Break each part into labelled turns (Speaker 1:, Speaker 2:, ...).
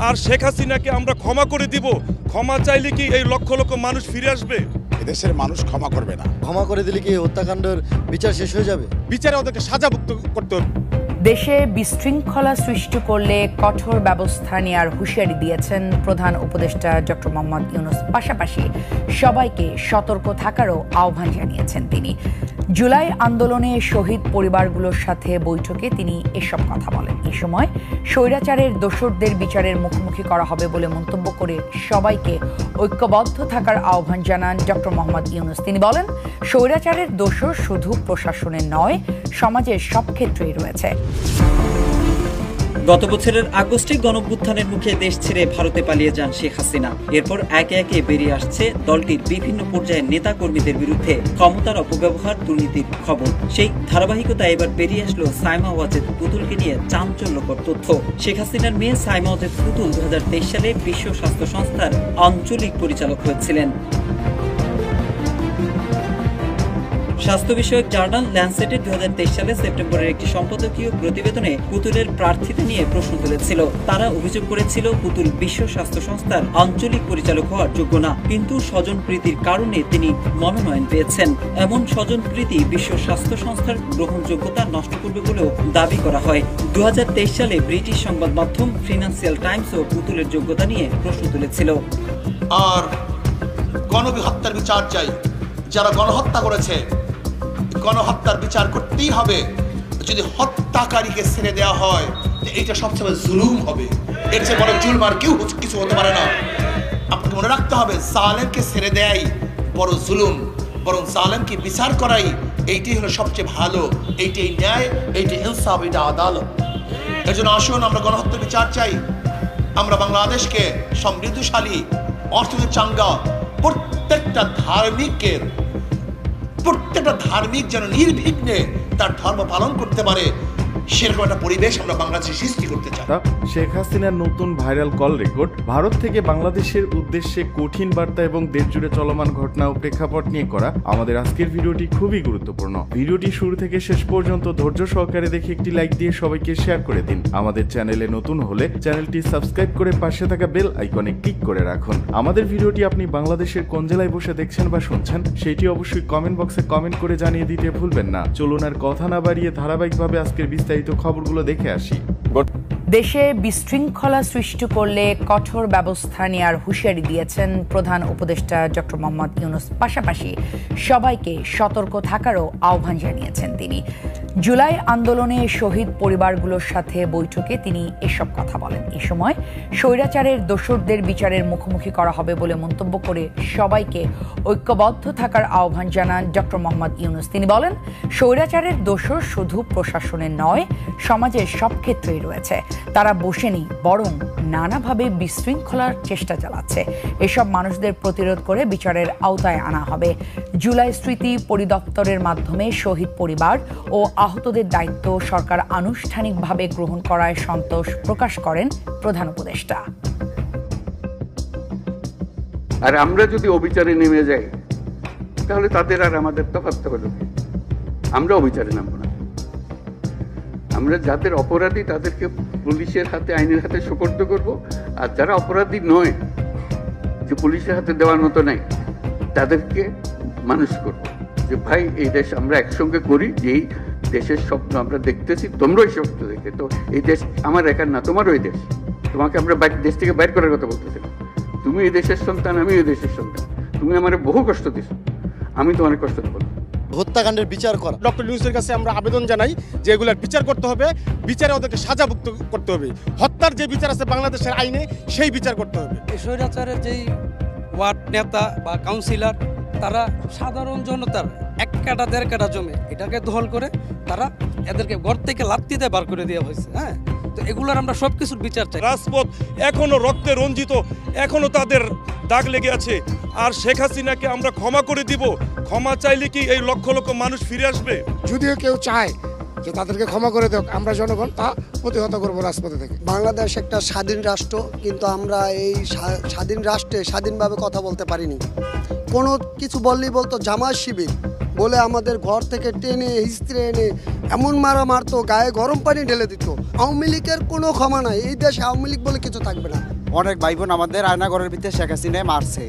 Speaker 1: আর শেখ হাসিনাকে আমরা ক্ষমা করে দিব। ক্ষমা চাইলে কি এই লক্ষ লক্ষ মানুষ ফিরে আসবে?
Speaker 2: এদেশের মানুষ ক্ষমা করবে না।
Speaker 3: ক্ষমা করে দিলে কি হত্যাকাণ্ডের বিচার শেষ হয়ে যাবে?
Speaker 2: বিচারে ওদেরকে সাজাভুক্ত করতে হবে।
Speaker 4: দেশে বিশৃঙ্খলা সৃষ্টি করলে কঠোর ব্যবস্থা নেওয়ার হুঁশিয়ারি দিয়েছেন প্রধান উপদেষ্টা ডক্টর মোহাম্মদ ইউনূস। পাশাপাশি সবাইকে সতর্ক থাকারও আহ্বান জানিয়েছেন তিনি। জুলাই আন্দোলনে শহীদ পরিবারগুলোর সাথে বৈঠকে তিনি এসব কথা বলেন। এই সময় স্বৈরাচারের দোসরদের বিচারের মুখোমুখি করা হবে বলে মন্তব্য করে সবাইকে ঐক্যবদ্ধ থাকার আহ্বান জানান ডক্টর মোহাম্মদ ইউনূস। তিনি বলেন, স্বৈরাচারের দোসর শুধু প্রশাসনের নয়, সমাজের সব ক্ষেত্রেই রয়েছে।
Speaker 5: গত বছরের আগস্টে গণঅভ্যুত্থানের মুখে দেশ ছেড়ে ভারতে পালিয়ে যান শেখ হাসিনা। এরপর একে একে বেরিয়ে আসছে দলটির বিভিন্ন পর্যায়ের নেতা কর্মীদের বিরুদ্ধে ক্ষমতার অপব্যবহার, দুর্নীতির খবর। সেই ধারাবাহিকতায় এবার বেরিয়ে আসলো সাইমা ওয়াজেদ পুতুলকে নিয়ে চাঞ্চল্যকর তথ্য। শেখ হাসিনার মেয়ে সাইমা ওয়াজেদ পুতুল 2023 সালে বিশ্ব স্বাস্থ্য সংস্থার আঞ্চলিক পরিচালক হয়েছিলেন। স্বাস্থ্য বিষয়ক জার্নাল ল্যান্সেটের 2023 সালে সেপ্টেম্বরের একটি সম্পাদকীয় প্রতিবেদনে পুতুলের প্রার্থিতা নিয়ে প্রশ্ন তুলেছিল। তারা অভিযোগ করেছিল পুতুল বিশ্ব স্বাস্থ্য সংস্থার আঞ্চলিক পরিচালক হওয়ার যোগ্য না, কিন্তু স্বজনপ্রীতির কারণে তিনি মনোনয়ন পেয়েছেন। এমন স্বজনপ্রীতি বিশ্ব স্বাস্থ্য সংস্থার গ্রহণযোগ্যতা নষ্ট করবে বলেও দাবি করা হয়। 2023 সালে ব্রিটিশ সংবাদ মাধ্যম ফিনান্সিয়াল টাইমসও পুতুলের যোগ্যতা নিয়ে প্রশ্ন তুলেছিল।
Speaker 6: আর গণহত্যার বিচার চাই। যারা গণহত্যা করেছে, গণহত্যার বিচার করতেই হবে। যদি হত্যাকারীকে ছেড়ে দেওয়া হয়, এটা সবসময় জুলুম হবে। এর চেয়ে বড় জুলুম আর কেউ কিছু হতে পারে না। আপনাকে মনে রাখতে হবে, জালেমকে ছেড়ে দেয় বড় জুলুম, বরং জালেমকে বিচার করাই এইটাই হলো সবচেয়ে ভালো। এইটাই ন্যায়, এইটাই ইনসাফ, এটা আদালত। এর জন্য আসুন আমরা গণহত্যার বিচার চাই। আমরা বাংলাদেশকে সমৃদ্ধশালী, অর্থনৈতিক চাঙ্গা, প্রত্যেকটা ধার্মিক যেন নির্বিঘ্নে তার ধর্ম পালন করতে পারে, সেরকম একটা পরিবেশ আমরা বাংলাদেশে সৃষ্টি করতে চাই।
Speaker 7: শেখ হাসিনার নতুন ভাইরাল কল রেকর্ড, ভারত থেকে বাংলাদেশের উদ্দেশ্যে কঠিন বার্তা এবং দেশ জুড়ে চলমান ঘটনা ও প্রেক্ষাপট নিয়ে করা আমাদের আজকের ভিডিওটি খুবই গুরুত্বপূর্ণ। ভিডিওটি শুরু থেকে শেষ পর্যন্ত ধৈর্য সহকারে দেখে একটি লাইক দিয়ে সবাইকে শেয়ার করে দিন। আমাদের চ্যানেলে নতুন হলে চ্যানেলটি সাবস্ক্রাইব করে পাশে থাকা বেল আইকনে ক্লিক করে রাখুন। আমাদের ভিডিওটি আপনি বাংলাদেশের কোন জেলায় বসে দেখছেন বা শুনছেন সেটি অবশ্যই কমেন্ট বক্সে কমেন্ট করে জানিয়ে দিতে ভুলবেন না। চলুন আর কথা না বাড়িয়ে ধারাবাহিকভাবে আজকের বিস্তারিত খবরগুলো দেখে আসি।
Speaker 4: দেশে বিশৃঙ্খলা সৃষ্টি করলে কঠোর ব্যবস্থা নেওয়ার হুঁশিয়ারি দিয়েছেন প্রধান উপদেষ্টা ডক্টর মোহাম্মদ ইউনূস। পাশাপাশি সবাইকে সতর্ক থাকারও আহ্বান জানিয়েছেন তিনি। জুলাই আন্দোলনে শহীদ পরিবারগুলোর সাথে বৈঠকে তিনি এসব কথা বলেন। এই সময় স্বৈরাচারের দোসরদের বিচারের মুখোমুখি করা হবে বলে মন্তব্য করে সবাইকে ঐক্যবদ্ধ থাকার আহ্বান জানান ডক্টর মোহাম্মদ ইউনূস। তিনি বলেন, স্বৈরাচারের দোসর শুধু প্রশাসনের নয়, সমাজের সব ক্ষেত্রেই রয়েছে। তারা বসেনি, বরং নানাভাবে বিশৃঙ্খলার চেষ্টা চালাচ্ছে। এসব মানুষদের প্রতিরোধ করে বিচারের আওতায় আনা হবে। জুলাই স্মৃতি পরিদপ্তরের মাধ্যমে শহীদ পরিবার ও আহতদের দায়িত্ব সরকার আনুষ্ঠানিকভাবে গ্রহণ করায় সন্তোষ প্রকাশ করেন প্রধান উপদেষ্টা।
Speaker 8: আর আমরা যদি অবিচারে নেমে যাই, তাহলে তাদের আর আমাদের তফাৎ হলো, আমরা অবিচারে নামবো না। আমরা যাদের অপরাধী তাদেরকে পুলিশের হাতে, আইনের হাতে সোপর্দ করব, আর যারা অপরাধী নয়, যে পুলিশের হাতে দেওয়ার মতো নাই, তাদেরকে মানুষ করব যে ভাই এই দেশ আমরা একসঙ্গে করি, যেই দেশের স্বপ্ন আমরা দেখতেছি, তোমরাই স্বপ্ন দেখে। তো এই দেশ আমার একার না, তোমারও এই দেশ। তোমাকে আমরা দেশ থেকে বাইর করার কথা বলতেছি না। তুমি এই দেশের সন্তান, আমি এই দেশের সন্তান। তুমি আমার বহু কষ্ট দিছো, আমি তো অনেক কষ্ট দেবো।
Speaker 3: হত্যাকাণ্ডের বিচার করা।
Speaker 2: ডক্টর ইউনূসের কাছে আমরা আবেদন জানাই যে এগুলোর বিচার করতে হবে, বিচারে ওদেরকে সাজাভুক্ত করতে হবে। হত্যার যে বিচার আছে বাংলাদেশের আইনে, সেই বিচার করতে হবে।
Speaker 9: স্বৈরাচারের যেই ওয়ার্ড নেতা বা কাউন্সিলর, তারা সাধারণ জনতার 1 কাঠা 1.5 কাঠা জমি এটাকে দখল করে তারা এদেরকে ঘর থেকে লাত্তিতে বার করে দেওয়া হয়েছে। হ্যাঁ, তো এগুলোর আমরা সবকিছুর বিচার চাই।
Speaker 1: রাজপথ এখনো রক্তে রঞ্জিত, এখনো তাদের দাগ লেগে আছে। আর শেখ হাসিনাকে আমরা ক্ষমা করে দিব। ক্ষমা চাইলে কি এই লক্ষ লক্ষ মানুষ ফিরে আসবে?
Speaker 2: যদিও কেউ চায় যে তাদেরকে ক্ষমা করে দেখ, আমরা জনগণ তা প্রতিহত করবো রাজপথে থেকে।
Speaker 10: বাংলাদেশ একটা স্বাধীন রাষ্ট্র, কিন্তু আমরা এই স্বাধীন রাষ্ট্রে স্বাধীনভাবে কথা বলতে পারিনি। কোনো কিছু বললেই বলতো জামাত শিবির বলে আমাদের ঘর থেকে টেনে হিস্ত্রে এনে এমন মারা মারতো, গায়ে গরম পানি ঢেলে দিত। আওয়ামী লীগের কোনো ক্ষমা নাই, এই দেশে আওয়ামী লীগ বলে কিছু থাকবে না।
Speaker 11: অনেক ভাই বোন আমাদের আয়নাঘরের ভিতরে শেখ হাসিনায় মারছে।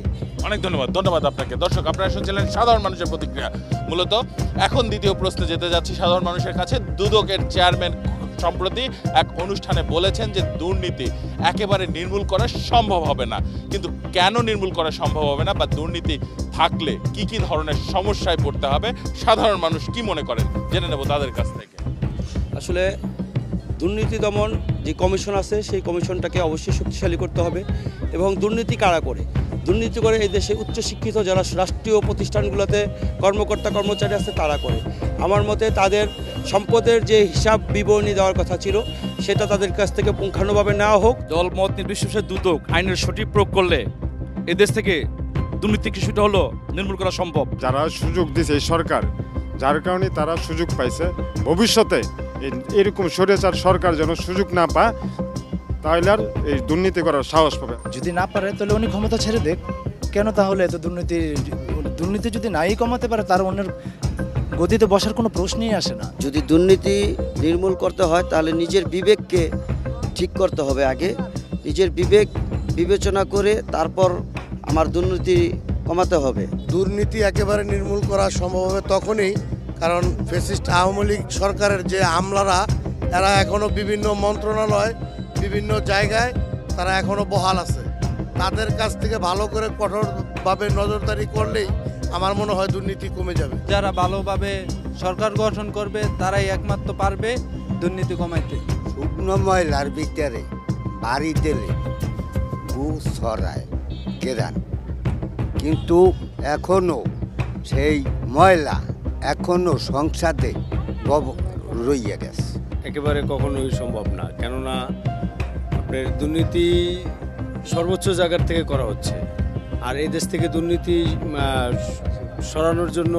Speaker 12: অনেক ধন্যবাদ আপনাকে। দর্শক, আপনারা শুনছিলেন সাধারণ মানুষের প্রতিক্রিয়া। মূলত এখন দ্বিতীয় প্রশ্নে যেতে যাচ্ছি সাধারণ মানুষের কাছে। দুদকের চেয়ারম্যান সম্প্রতি এক অনুষ্ঠানে বলেছেন যে দুর্নীতি একেবারে নির্মূল করা সম্ভব হবে না, কিন্তু কেন নির্মূল করা সম্ভব হবে না বা দুর্নীতি থাকলে কি কি ধরনের সমস্যায় পড়তে হবে, সাধারণ মানুষ কি মনে করেন জেনে নেব তাদের কাছ থেকে।
Speaker 9: আসলে দুর্নীতি দমন যে কমিশন আছে সেই কমিশনটাকে অবশ্যই শক্তিশালী করতে হবে। এবং দুর্নীতি কারা করে? দুর্নীতি করে এই দেশে উচ্চশিক্ষিত যারা রাষ্ট্রীয় প্রতিষ্ঠানগুলোতে কর্মকর্তা কর্মচারী আছে তারা করে। আমার মতে তাদের সম্পদের যে হিসাব বিবরণী দেওয়ার কথা ছিল সেটা তাদের কাছ থেকে পুঙ্খানুভাবে নেওয়া হোক।
Speaker 13: দল মত নির্বিশেষে দুদক আইনের সঠিক প্রয়োগ করলে এদেশ থেকে দুর্নীতি কিছুটা হলো নির্মূল করা সম্ভব।
Speaker 2: যারা সুযোগ দিয়েছে এই সরকার, যার কারণে তারা সুযোগ পাইছে। ভবিষ্যতে এরকম স্বৈরাচার সরকার যেন সুযোগ না পায়, তাহলে আর এই দুর্নীতি করার সাহস পাবে।
Speaker 14: যদি না পারে তাহলে উনি ক্ষমতা ছেড়ে দেখ। কেন তাহলে এত দুর্নীতি যদি নাই কমাতে পারে তার অন্যের গতিতে বসার কোনো প্রশ্নই আসে না।
Speaker 15: যদি দুর্নীতি নির্মূল করতে হয় তাহলে নিজের বিবেককে ঠিক করতে হবে। আগে নিজের বিবেক বিবেচনা করে তারপর আমার দুর্নীতি কমাতে হবে।
Speaker 16: দুর্নীতি একেবারে নির্মূল করা সম্ভব হবে তখনই, কারণ ফ্যাসিস্ট আওয়ামী লীগ সরকারের যে আমলারা এরা এখনও বিভিন্ন মন্ত্রণালয় বিভিন্ন জায়গায় তারা এখনও বহাল আছে। তাদের কাছ থেকে ভালো করে কঠোরভাবে নজরদারি করলেই আমার মনে হয় দুর্নীতি কমে যাবে।
Speaker 9: যারা ভালোভাবে সরকার গঠন করবে তারাই একমাত্র পারবে দুর্নীতি কমাইতে।
Speaker 17: শুকনো ময়লার ভিতরে বাড়ি দিলে গু ছড়ায় কেরান, কিন্তু এখনও সেই ময়লা এখনও সংসদে রইয়া গেছে।
Speaker 18: একেবারে কখনোই সম্ভব না, কেননা আপনার দুর্নীতি সর্বোচ্চ জায়গার থেকে করা হচ্ছে। আর এই দেশ থেকে দুর্নীতি সরানোর জন্য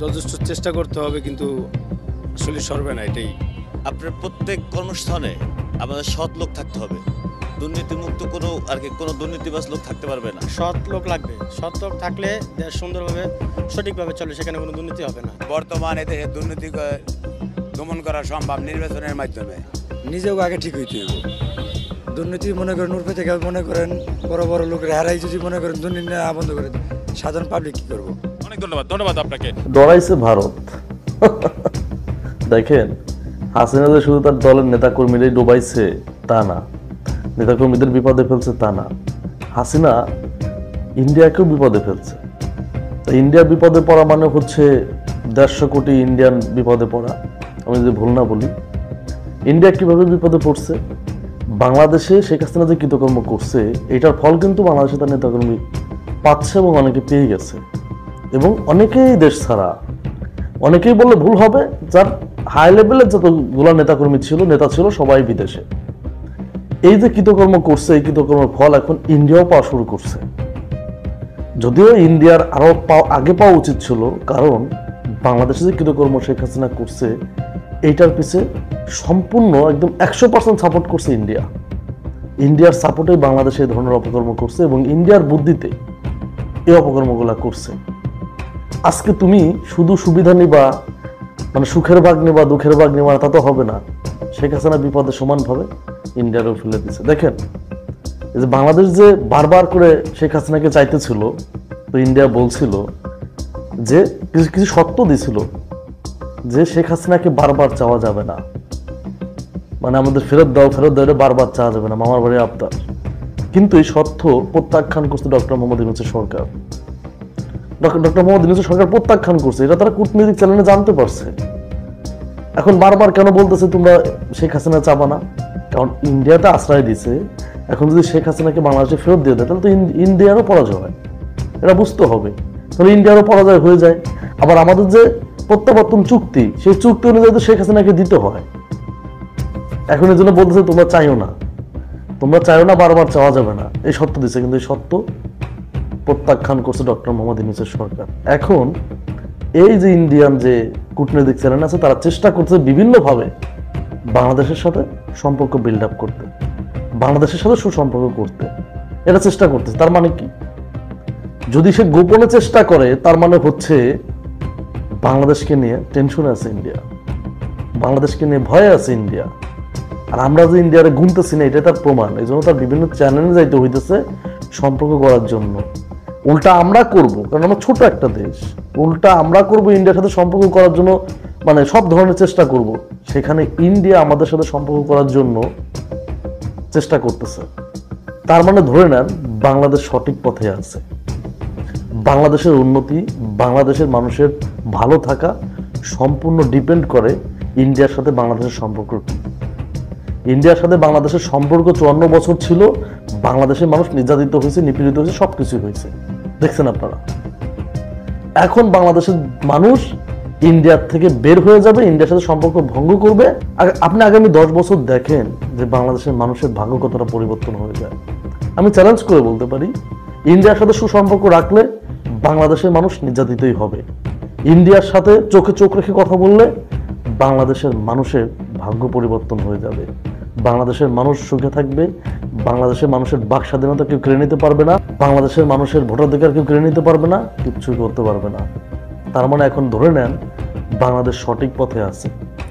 Speaker 18: যথেষ্ট চেষ্টা করতে হবে, কিন্তু আসলে সরবে না। এটাই
Speaker 19: আপনার প্রত্যেক কর্মস্থানে আমাদের সৎ লোক থাকতে হবে। দুর্নীতিমুক্ত কোনো দুর্নীতিবাজ লোক থাকতে পারবে না।
Speaker 20: সৎ লোক লাগবে। সৎ লোক থাকলে দেশ সুন্দরভাবে সঠিকভাবে চলে, সেখানে কোনো দুর্নীতি হবে না।
Speaker 21: বর্তমানে দেশে দুর্নীতি দমন করা সম্ভব নির্বাচনের মাধ্যমে।
Speaker 14: নিজেও আগে ঠিক হইতে হবে। দুর্নীতি মনে করেন উর্ফে থেকে মনে করেন বড় বড় লোকের হারাই যদি মনে করেন দুর্নীতি বন্ধ করে সাধারণ পাবলিক কি করবো?
Speaker 12: অনেক ধন্যবাদ আপনাকে।
Speaker 22: ডরাইছে ভারত। দেখেন, হাসিনা যে শুধু তার দলের নেতাকর্মীরাই ডুবাইছে তা না, নেতাকর্মীদের বিপদে ফেলছে তা না, হাসিনা ইন্ডিয়াকেও বিপদে ফেলছে। ইন্ডিয়া বিপদে পড়া মানে হচ্ছে 150 কোটি ইন্ডিয়ান বিপদে পড়া। আমি যদি ভুল না বলি, ইন্ডিয়া কিভাবে বিপদে পড়ছে? বাংলাদেশে শেখ হাসিনা যে কৃতকর্ম করছে এটার ফল কিন্তু বাংলাদেশে তার নেতাকর্মী পাচ্ছে এবং অনেকে পেয়ে গেছে। এবং অনেকেই দেশ ছাড়া, অনেকেই বললে ভুল হবে, যার হাই লেভেলের যতগুলো নেতাকর্মী ছিল, নেতা ছিল, সবাই বিদেশে। এই যে কৃতকর্ম করছে, এই কৃতকর্মের ফল এখন ইন্ডিয়াও পাওয়া শুরু করছে। যদিও ইন্ডিয়ার আরো আগে পাওয়া উচিত ছিল, কারণ বাংলাদেশে যে কৃতকর্ম শেখ হাসিনা করছে এইটার পিছে সম্পূর্ণ একদম 100% সাপোর্ট করছে ইন্ডিয়া। ইন্ডিয়ার সাপোর্টে বাংলাদেশে এই ধরনের অপকর্ম করছে এবং ইন্ডিয়ার বুদ্ধিতে এই অপকর্মগুলো করছে। আজকে তুমি শুধু সুবিধা নিবা, মানে সুখের ভাগ নিবা, দুঃখের ভাগ নিবা, তা তো হবে না। শেখ হাসিনা বিপদে সমানভাবে ইন্ডিয়ারও ফেলে দিচ্ছে। দেখেন, এই যে বাংলাদেশ যে বারবার করে শেখ হাসিনাকে চাইতেছিল, তো ইন্ডিয়া বলছিল যে কিছু শর্ত দিছিল যে শেখ হাসিনাকে বারবার চাওয়া যাবে না, মানে আমাদের ফেরত দাও বারবার চাওয়া যাবে না, মামার বাড়ি আবদার। কিন্তু এই শর্ত প্রত্যাখ্যান করছে ডক্টর মোহাম্মদ ইউনূসের সরকার। ডক্টর মোহাম্মদ ইউনূসের সরকার প্রত্যাখ্যান করছে, এটা তারা কূটনৈতিক চ্যানেলে জানতে পারছে। এখন বারবার কেন বলতেছে তোমরা শেখ হাসিনা চাবা না? কারণ ইন্ডিয়াতে আশ্রয় দিছে। এখন যদি শেখ হাসিনাকে বাংলাদেশে ফেরত দিয়ে দেয় তাহলে তো ইন্ডিয়ারও পরাজয় হয়, এটা বুঝতে হবে। তাহলে ইন্ডিয়ারও পরাজয় হয়ে যায়। আবার আমাদের যে প্রত্যাবর্তন চুক্তি, সেই চুক্তি অনুযায়ী তো শেখ হাসিনাকে দিতে হয়। এখন এই জন্য বলতেছে তোমরা চাইও না, বারবার চাওয়া যাবে না, এই সত্য দিচ্ছে। কিন্তু এই সত্য প্রত্যাখ্যান করছে ডক্টর মোহাম্মদ ইউনূসের সরকার। এখন এই যে ইন্ডিয়ান যে কূটনৈতিক চ্যানেল আছে, তারা চেষ্টা করছে বিভিন্নভাবে বাংলাদেশের সাথে সম্পর্ক বিল্ড আপ করতে, বাংলাদেশের সাথে সুসম্পর্ক করতে, এটা চেষ্টা করতেছে। তার মানে কি? যদি সে গোপনে চেষ্টা করে, তার মানে হচ্ছে বাংলাদেশকে নিয়ে টেনশনে আছে ইন্ডিয়া, বাংলাদেশকে নিয়ে ভয়ে আছে ইন্ডিয়া। আর আমরা যে ইন্ডিয়ারে গুনতেছি না এটা তার প্রমাণ। এই জন্য তার বিভিন্ন চ্যানেলে যাইতে হইতেছে সম্পর্ক করার জন্য। উল্টা আমরা করব, কারণ আমরা ছোট একটা দেশ, উল্টা আমরা করব ইন্ডিয়ার সাথে সম্পর্ক করার জন্য, মানে সব ধরনের চেষ্টা করব। সেখানে ইন্ডিয়া আমাদের সাথে সম্পর্ক করার জন্য চেষ্টা করতেছে। তার মানে ধরে নেন বাংলাদেশ সঠিক পথে আছে। বাংলাদেশের উন্নতি, বাংলাদেশের মানুষের ভালো থাকা সম্পূর্ণ ডিপেন্ড করে ইন্ডিয়ার সাথে বাংলাদেশের সম্পর্ক। ইন্ডিয়ার সাথে বাংলাদেশের সম্পর্ক 54 বছর ছিল, বাংলাদেশের মানুষ নির্যাতিত হয়েছে, নিপীড়িত হয়েছে, সবকিছুই হয়েছে, দেখছেন আপনারা। এখন বাংলাদেশের মানুষ ইন্ডিয়ার থেকে বের হয়ে যাবে, ইন্ডিয়ার সাথে সম্পর্ক ভঙ্গ করবে। আপনি আগামী 10 বছর দেখেন যে বাংলাদেশের মানুষের ভাগ্য কতটা পরিবর্তন হয়ে যায়। আমি চ্যালেঞ্জ করে বলতে পারি, ইন্ডিয়ার সাথে সুসম্পর্ক রাখলে বাংলাদেশের মানুষ নির্যাতিতই হবে। ইন্ডিয়ার সাথে চোখে চোখ রেখে কথা বললে বাংলাদেশের মানুষের ভাগ্য পরিবর্তন হয়ে যাবে। বাংলাদেশের মানুষ সুখে থাকবে, বাংলাদেশের মানুষের বাক স্বাধীনতা কেউ কেড়ে নিতে পারবে না, বাংলাদেশের মানুষের ভোটাধিকার কেউ কেড়ে নিতে পারবে না, কিচ্ছুই করতে পারবে না। তার মানে এখন ধরে নেন বাংলাদেশ সঠিক পথে আছে।